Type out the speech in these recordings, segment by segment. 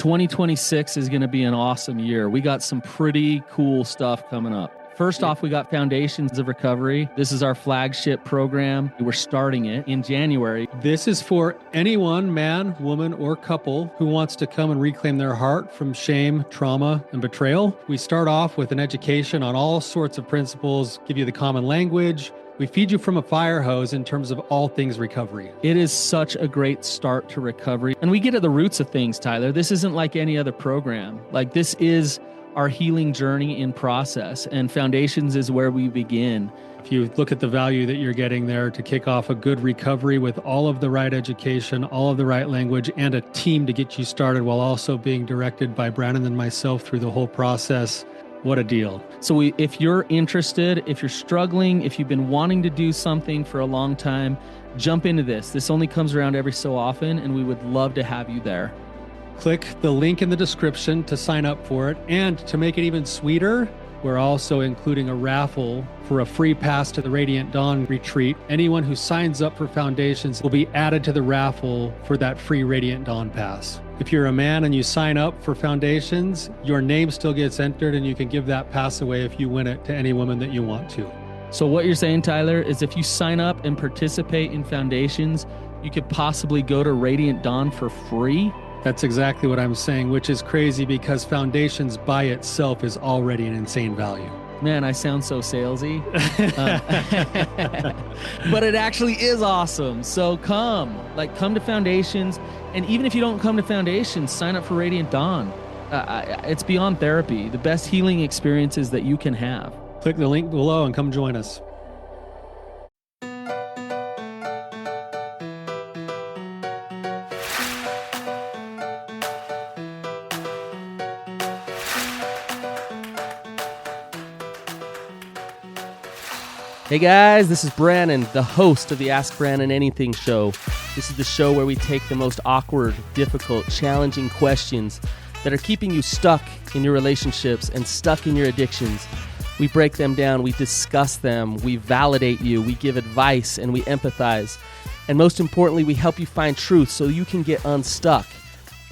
2026 is going to be an awesome year. We got some pretty cool stuff coming up. First off, we got Foundations of Recovery. This is our flagship program. We're starting it in January. This is for anyone, man, woman, or couple who wants to come and reclaim their heart from shame, trauma, and betrayal. We start off with an education on all sorts of principles, give you the common language. We feed you from a fire hose in terms of all things recovery. It is such a great start to recovery. And we get at the roots of things, Tyler. This isn't like any other program. Like, this is our healing journey in process, and Foundations is where we begin. If you look at the value that you're getting there to kick off a good recovery with all of the right education, all of the right language, and a team to get you started while also being directed by Brannon and myself through the whole process, what a deal. So if you're interested, if you're struggling, if you've been wanting to do something for a long time, jump into this. This only comes around every so often, and we would love to have you there. Click the link in the description to sign up for it. And to make it even sweeter, we're also including a raffle for a free pass to the Radiant Dawn retreat. Anyone who signs up for Foundations will be added to the raffle for that free Radiant Dawn pass. If you're a man and you sign up for Foundations, your name still gets entered, and you can give that pass away if you win it to any woman that you want to. So what you're saying, Tyler, is if you sign up and participate in Foundations, you could possibly go to Radiant Dawn for free? That's exactly what I'm saying, which is crazy because Foundations by itself is already an insane value. Man, I sound so salesy. But it actually is awesome. So come to Foundations. And even if you don't come to Foundations, sign up for Radiant Dawn. It's beyond therapy, the best healing experiences that you can have. Click the link below and come join us. Hey guys, this is Brannon, the host of the Ask Brannon Anything show. This is the show where we take the most awkward, difficult, challenging questions that are keeping you stuck in your relationships and stuck in your addictions. We break them down, we discuss them, we validate you, we give advice, and we empathize. And most importantly, we help you find truth so you can get unstuck.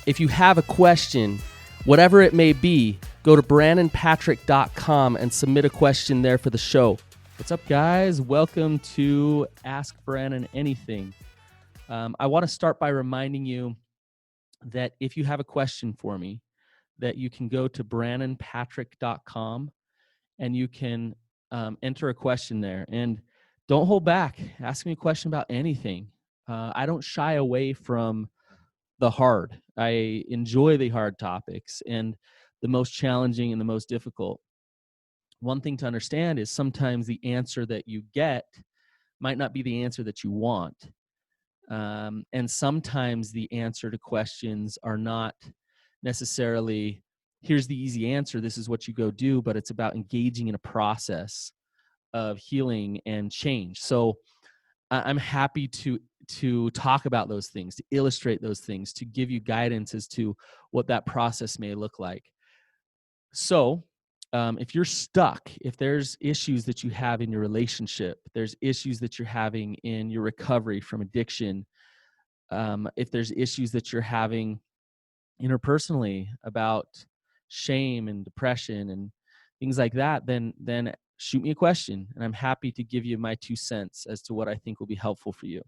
If you have a question, whatever it may be, go to brannonpatrick.com and submit a question there for the show. What's up, guys? Welcome to Ask Brannon Anything. I want to start by reminding you that if you have a question for me, that you can go to brannonpatrick.com and you can enter a question there. And don't hold back. Ask me a question about anything. I don't shy away from the hard. I enjoy the hard topics and the most challenging and the most difficult. One thing to understand is sometimes the answer that you get might not be the answer that you want. And sometimes the answer to questions are not necessarily, here's the easy answer, this is what you go do, but it's about engaging in a process of healing and change. So I'm happy to talk about those things, to illustrate those things, to give you guidance as to what that process may look like. So if you're stuck, if there's issues that you have in your relationship, there's issues that you're having in your recovery from addiction, if there's issues that you're having interpersonally about shame and depression and things like that, then shoot me a question, and I'm happy to give you my 2 cents as to what I think will be helpful for you.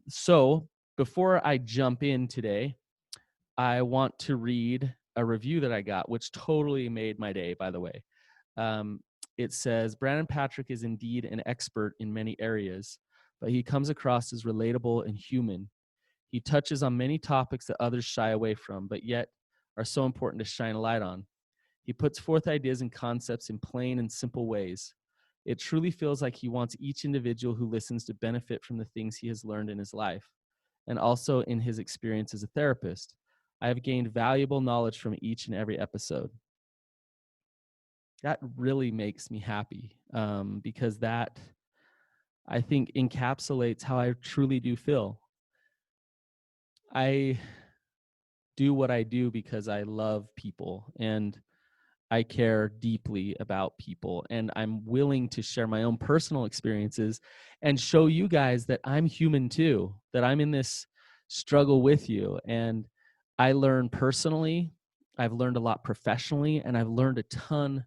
So before I jump in today, I want to read a review that I got, which totally made my day, by the way. It says, Brannon Patrick is indeed an expert in many areas, but he comes across as relatable and human. He touches on many topics that others shy away from, but yet are so important to shine a light on. He puts forth ideas and concepts in plain and simple ways. It truly feels like he wants each individual who listens to benefit from the things he has learned in his life, and also in his experience as a therapist. I have gained valuable knowledge from each and every episode. That really makes me happy because that, I think, encapsulates how I truly do feel. I do what I do because I love people and I care deeply about people, and I'm willing to share my own personal experiences and show you guys that I'm human too, that I'm in this struggle with you. And I learn personally, I've learned a lot professionally, and I've learned a ton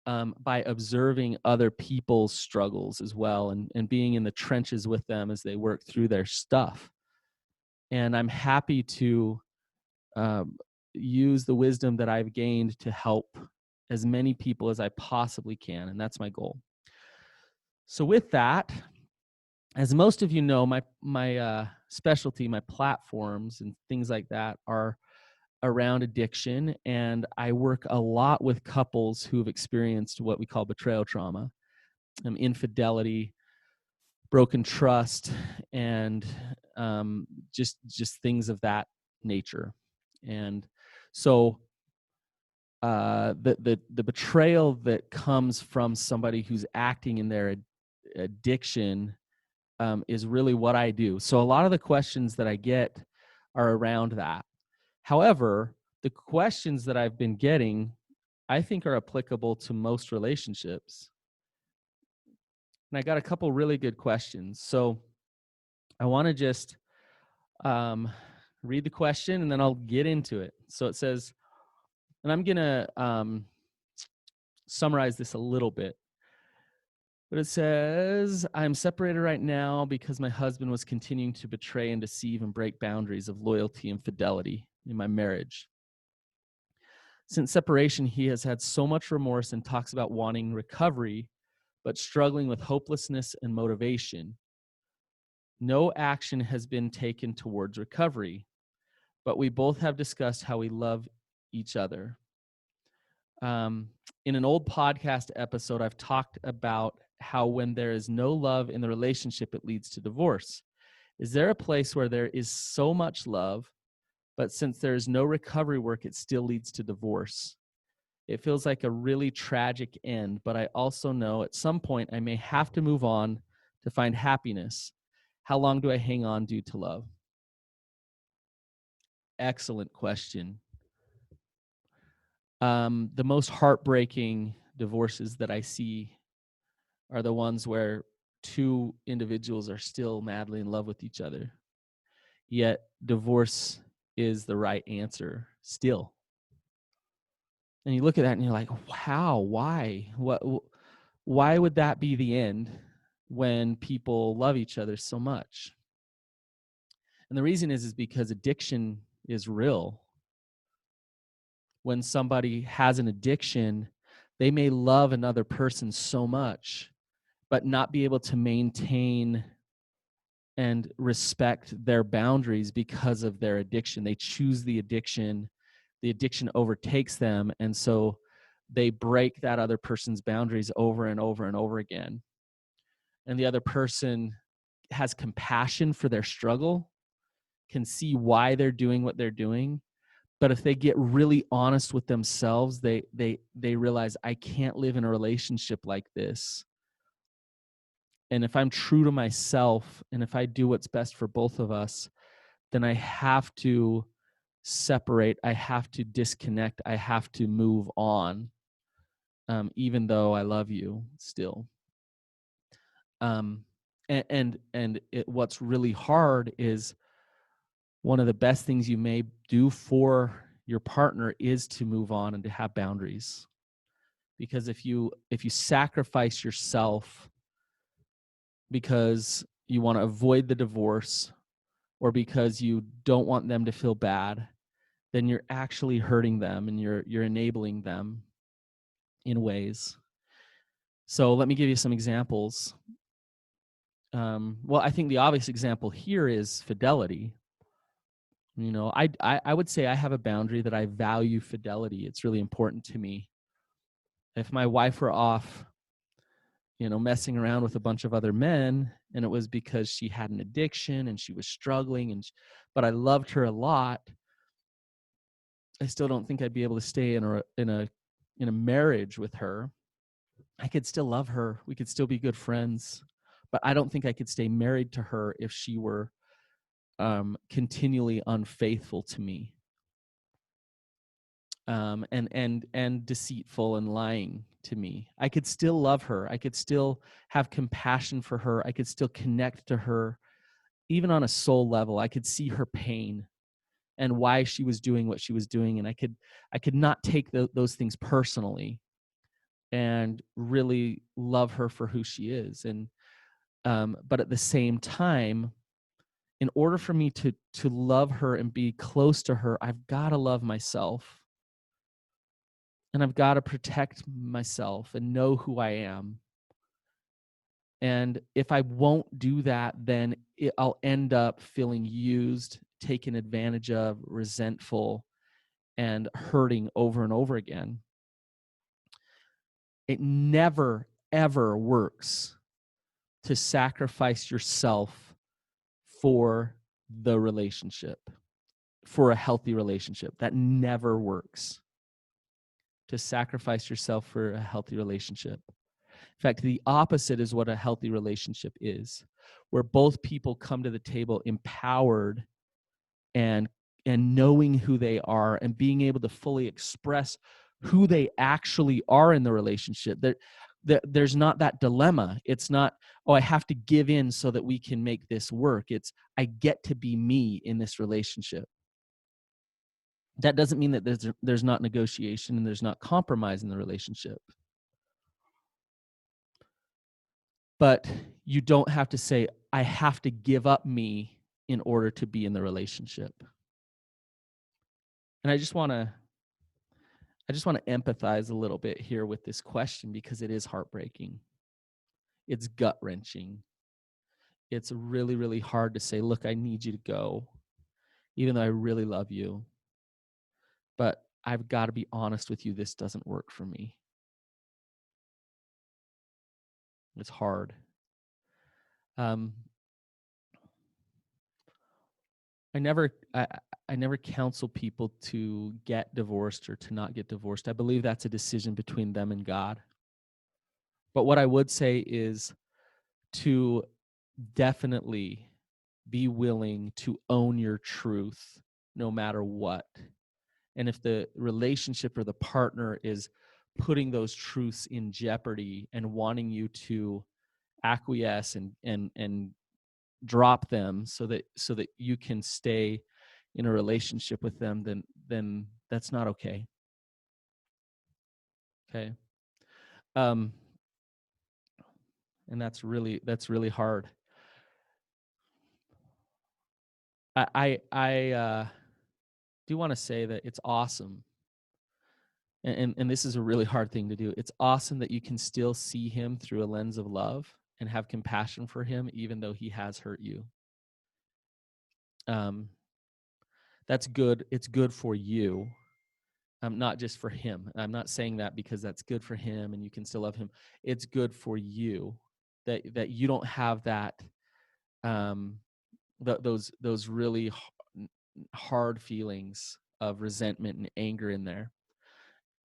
by observing other people's struggles as well, and being in the trenches with them as they work through their stuff. And I'm happy to um, use the wisdom that I've gained to help as many people as I possibly can. And that's my goal. So with that, as most of you know, my specialty, my platforms and things like that are around addiction. And I work a lot with couples who have experienced what we call betrayal trauma, infidelity, broken trust, and just things of that nature. And so the betrayal that comes from somebody who's acting in their addiction is really what I do. So a lot of the questions that I get are around that. However, the questions that I've been getting, I think, are applicable to most relationships. And I got a couple really good questions. So I want to just read the question and then I'll get into it. So it says, and I'm going to summarize this a little bit. But it says, I'm separated right now because my husband was continuing to betray and deceive and break boundaries of loyalty and fidelity in my marriage. Since separation, he has had so much remorse and talks about wanting recovery, but struggling with hopelessness and motivation. No action has been taken towards recovery, but we both have discussed how we love each other. In an old podcast episode, I've talked about how when there is no love in the relationship, it leads to divorce. Is there a place where there is so much love, but since there is no recovery work, it still leads to divorce? It feels like a really tragic end, but I also know at some point I may have to move on to find happiness. How long do I hang on due to love? Excellent question. The most heartbreaking divorces that I see are the ones where two individuals are still madly in love with each other. Yet divorce is the right answer still. And you look at that and you're like, how? Why? Why would that be the end when people love each other so much? And the reason is because addiction is real. When somebody has an addiction, they may love another person so much, but not be able to maintain and respect their boundaries because of their addiction. They choose the addiction overtakes them, and so they break that other person's boundaries over and over and over again. And the other person has compassion for their struggle, can see why they're doing what they're doing. But if they get really honest with themselves, they realize, I can't live in a relationship like this. And if I'm true to myself, and if I do what's best for both of us, then I have to separate, I have to disconnect, I have to move on, even though I love you still. What's really hard is one of the best things you may do for your partner is to move on and to have boundaries. Because if you sacrifice yourself because you want to avoid the divorce or because you don't want them to feel bad, then you're actually hurting them and you're enabling them in ways. So let me give you some examples. Well, I think the obvious example here is fidelity. You know, I would say I have a boundary that I value fidelity. It's really important to me. If my wife were off, messing around with a bunch of other men, and it was because she had an addiction and she was struggling, but I loved her a lot, I still don't think I'd be able to stay in a marriage with her. I could still love her. We could still be good friends, but I don't think I could stay married to her if she were continually unfaithful to me, and deceitful and lying to me. I could still love her. I could still have compassion for her. I could still connect to her, even on a soul level. I could see her pain, and why she was doing what she was doing. And I could not take those things personally and really love her for who she is. And but at the same time, in order for me to love her and be close to her, I've got to love myself, and I've got to protect myself and know who I am. And if I won't do that, then I'll end up feeling used, taken advantage of, resentful, and hurting over and over again. It never, ever works to sacrifice yourself for the relationship, for a healthy relationship. That never works. To sacrifice yourself for a healthy relationship. In fact, the opposite is what a healthy relationship is, where both people come to the table empowered and knowing who they are and being able to fully express who they actually are in the relationship. There's not that dilemma. It's not, oh, I have to give in so that we can make this work. It's, I get to be me in this relationship. That doesn't mean that there's not negotiation and there's not compromise in the relationship. But you don't have to say, I have to give up me in order to be in the relationship. And I just want to empathize a little bit here with this question, because it is heartbreaking. It's gut-wrenching. It's really, really hard to say, look, I need you to go, even though I really love you. But I've got to be honest with you, this doesn't work for me. It's hard. I never counsel people to get divorced or to not get divorced. I believe that's a decision between them and God. But what I would say is to definitely be willing to own your truth no matter what. And if the relationship or the partner is putting those truths in jeopardy and wanting you to acquiesce and drop them so that you can stay in a relationship with them, then that's not okay. Okay. And that's really hard. I do want to say that it's awesome, and this is a really hard thing to do. It's awesome that you can still see him through a lens of love and have compassion for him, even though he has hurt you. That's good. It's good for you. Not just for him. I'm not saying that because that's good for him and you can still love him. It's good for you that you don't have that those really hard feelings of resentment and anger in there.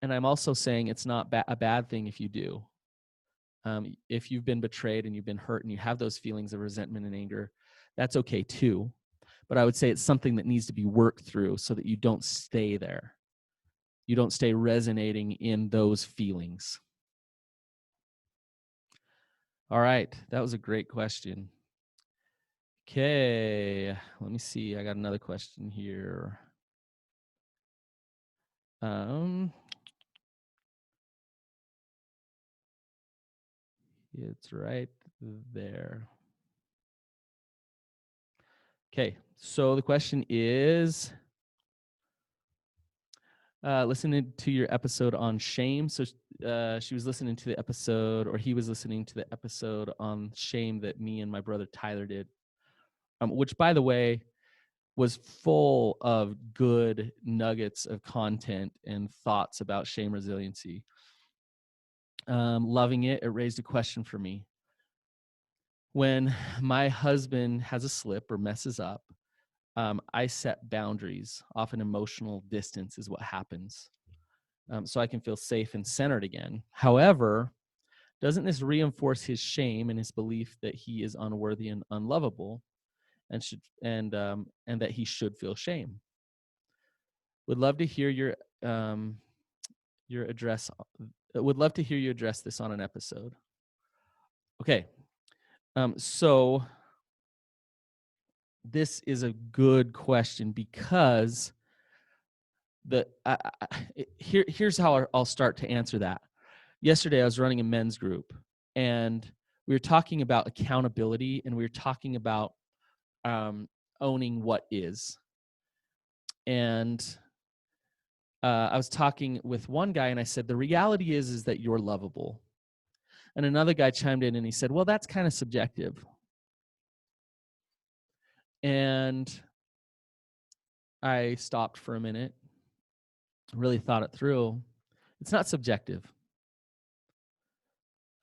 And I'm also saying it's not a bad thing if you do. If you've been betrayed and you've been hurt and you have those feelings of resentment and anger, that's okay too. But I would say it's something that needs to be worked through so that you don't stay there. You don't stay resonating in those feelings. All right, that was a great question. Okay, let me see. I got another question here. It's right there. Okay, so the question is, listening to your episode on shame. So she was listening to the episode, or he was listening to the episode on shame that me and my brother Tyler did, which, by the way, was full of good nuggets of content and thoughts about shame resiliency. Loving it. It raised a question for me. When my husband has a slip or messes up, I set boundaries. Often emotional distance is what happens. So I can feel safe and centered again. However, doesn't this reinforce his shame and his belief that he is unworthy and unlovable, and that he should feel shame? Would love to hear your address. Would love to hear you address this on an episode. Okay, so This is a good question because here's how I'll start to answer that. Yesterday, I was running a men's group, and we were talking about accountability, and we were talking about owning what is. And I was talking with one guy, and I said, the reality is that you're lovable. And another guy chimed in, and he said, well, that's kind of subjective. And I stopped for a minute, really thought it through. It's not subjective.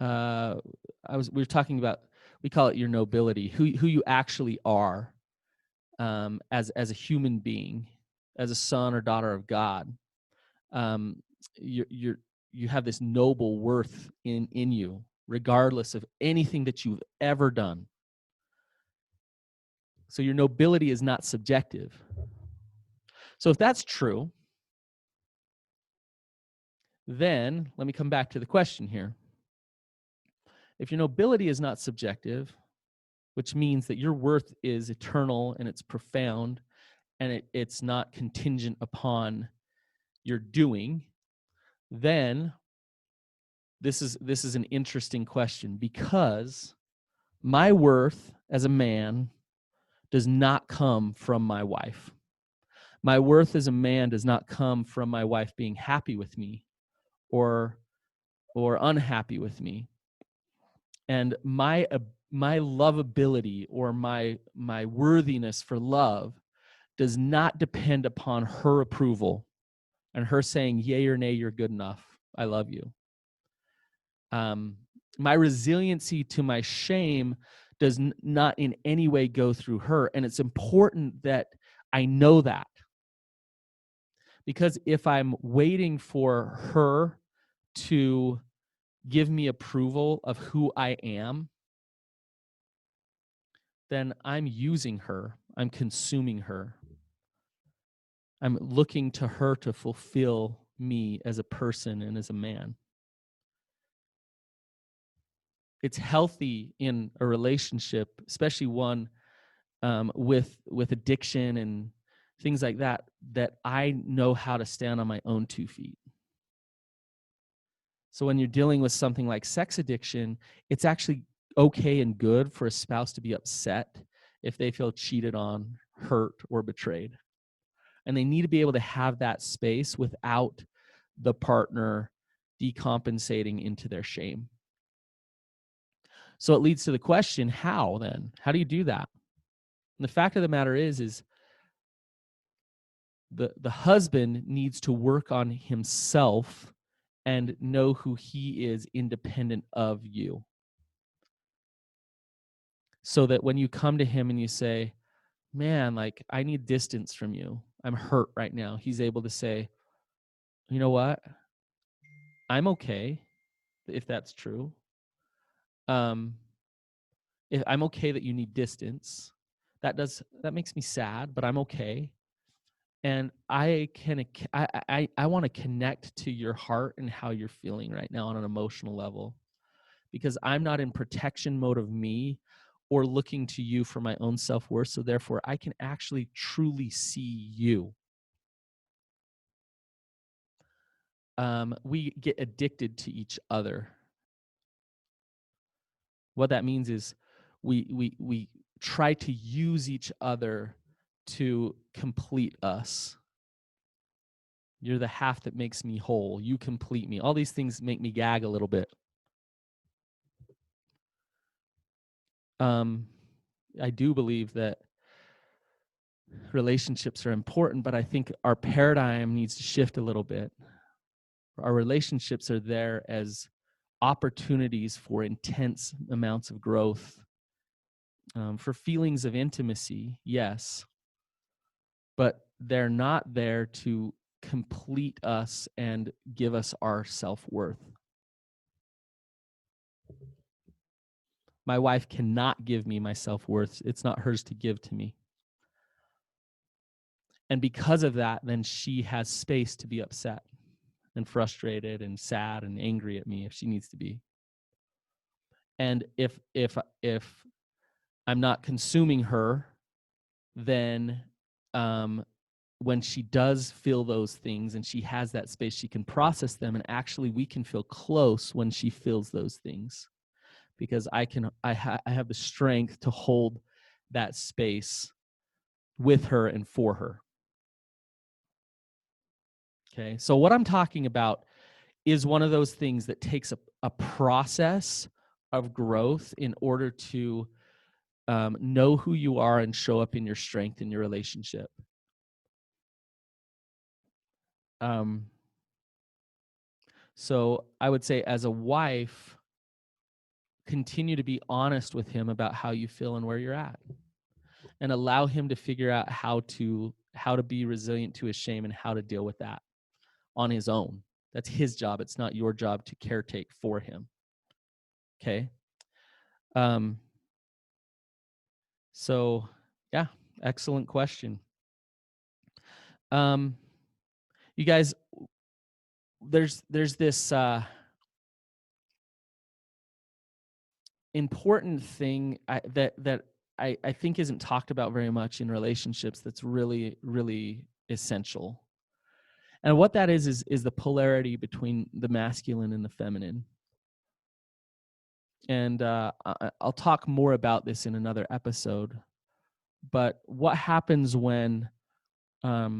We were talking about, we call it your nobility, who you actually are as a human being, as a son or daughter of God. You have this noble worth in you, regardless of anything that you've ever done. So your nobility is not subjective. So if that's true, then let me come back to the question here. If your nobility is not subjective, which means that your worth is eternal and it's profound and it's not contingent upon your doing, then this is an interesting question, because my worth as a man does not come from my wife. My worth as a man does not come from my wife being happy with me or unhappy with me. And my lovability or my worthiness for love does not depend upon her approval and her saying, yay or nay, you're good enough, I love you. My resiliency to my shame does not in any way go through her. And it's important that I know that. Because if I'm waiting for her to give me approval of who I am, then I'm using her. I'm consuming her. I'm looking to her to fulfill me as a person and as a man. It's healthy in a relationship, especially one with addiction and things like that, that I know how to stand on my own 2 feet. So when you're dealing with something like sex addiction, it's actually okay and good for a spouse to be upset if they feel cheated on, hurt, or betrayed. And they need to be able to have that space without the partner decompensating into their shame. So it leads to the question, how then? How do you do that? And the fact of the matter is the husband needs to work on himself and know who he is independent of you. So that when you come to him and you say, man, like, I need distance from you, I'm hurt right now, he's able to say, you know what? I'm okay, if that's true. If I'm okay that you need distance. That makes me sad, but I'm okay. And I want to connect to your heart and how you're feeling right now on an emotional level, because I'm not in protection mode of me or looking to you for my own self-worth. So therefore, I can actually truly see you. We get addicted to each other. What that means is we try to use each other to complete us. You're the half that makes me whole. You complete me. All these things make me gag a little bit. I do believe that relationships are important, but I think our paradigm needs to shift a little bit. Our relationships are there as opportunities for intense amounts of growth, for feelings of intimacy, yes, but they're not there to complete us and give us our self-worth. My wife cannot give me my self-worth. It's not hers to give to me. And because of that, then she has space to be upset and frustrated and sad and angry at me if she needs to be. And if I'm not consuming her then when she does feel those things and she has that space, she can process them, and actually we can feel close when she feels those things, because I have the strength to hold that space with her and for her. Okay, so what I'm talking about is one of those things that takes a process of growth in order to know who you are and show up in your strength in your relationship. So I would say, as a wife, continue to be honest with him about how you feel and where you're at, and allow him to figure out how to be resilient to his shame and how to deal with that on his own. That's his job. It's not your job to caretake for him. Okay. So yeah, excellent question. You guys, there's this important thing that I think isn't talked about very much in relationships that's really, really essential. And what that is the polarity between the masculine and the feminine. And I'll talk more about this in another episode. But what happens when a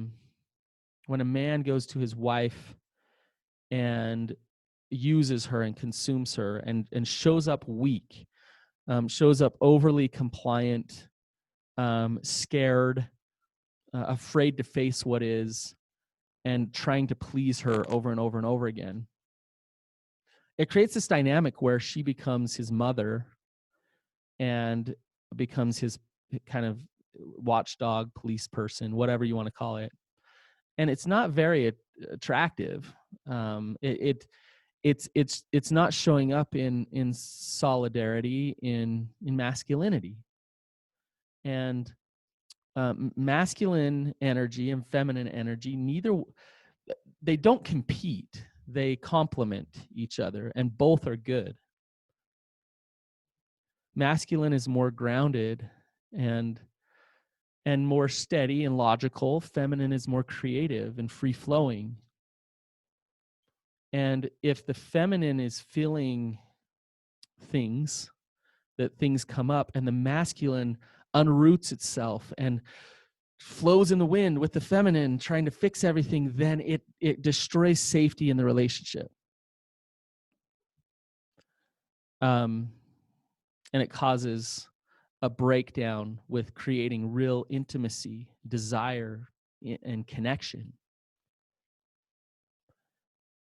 man goes to his wife and uses her and consumes her and shows up weak, shows up overly compliant, scared, afraid to face what is, and trying to please her over and over and over again. It creates this dynamic where she becomes his mother and becomes his kind of watchdog, police person, whatever you want to call it. And it's not very attractive. It's not showing up in solidarity, in masculinity. And masculine energy and feminine energy, they don't compete. They complement each other, and both are good. Masculine is more grounded and more steady and logical. Feminine is more creative and free-flowing. And if the feminine is feeling things, that things come up, and the masculine unroots itself and flows in the wind with the feminine trying to fix everything, then it destroys safety in the relationship. And it causes a breakdown with creating real intimacy, desire, and connection.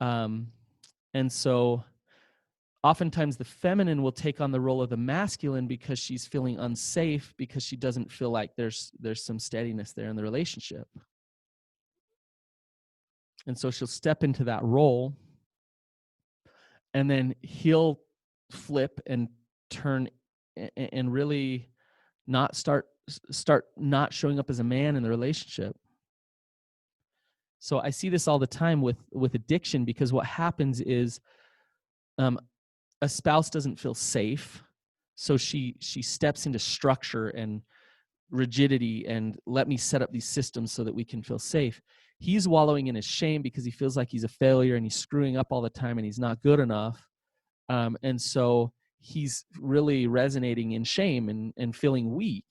And so oftentimes the feminine will take on the role of the masculine because she's feeling unsafe, because she doesn't feel like there's some steadiness there in the relationship. And so she'll step into that role, and then he'll flip and turn and really not start not showing up as a man in the relationship. So I see this all the time with addiction, because what happens is a spouse doesn't feel safe, so she steps into structure and rigidity and let me set up these systems so that we can feel safe. He's wallowing in his shame because he feels like he's a failure and he's screwing up all the time and he's not good enough. And so he's really resonating in shame and feeling weak.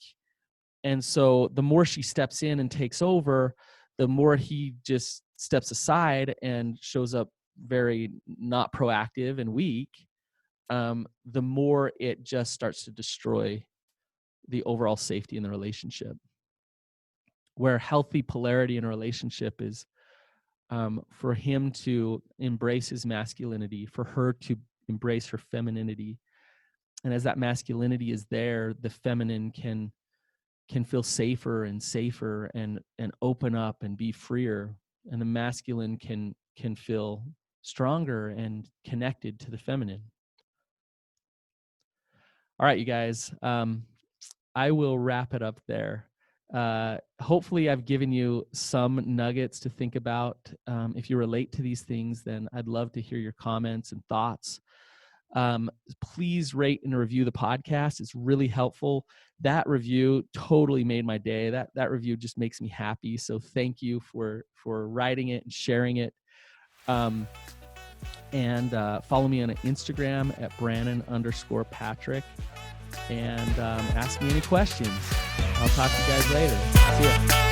And so the more she steps in and takes over, the more he just steps aside and shows up very not proactive and weak, the more it just starts to destroy the overall safety in the relationship. Where healthy polarity in a relationship is for him to embrace his masculinity, for her to embrace her femininity. And as that masculinity is there, the feminine can feel safer and open up and be freer. And the masculine can feel stronger and connected to the feminine. All right, you guys, I will wrap it up there. Hopefully I've given you some nuggets to think about. If you relate to these things, then I'd love to hear your comments and thoughts. Please rate and review the podcast. It's really helpful. That review totally made my day. That review just makes me happy. So thank you for writing it and sharing it. And follow me on Instagram at Brannon_Patrick, and ask me any questions. I'll talk to you guys later. See ya.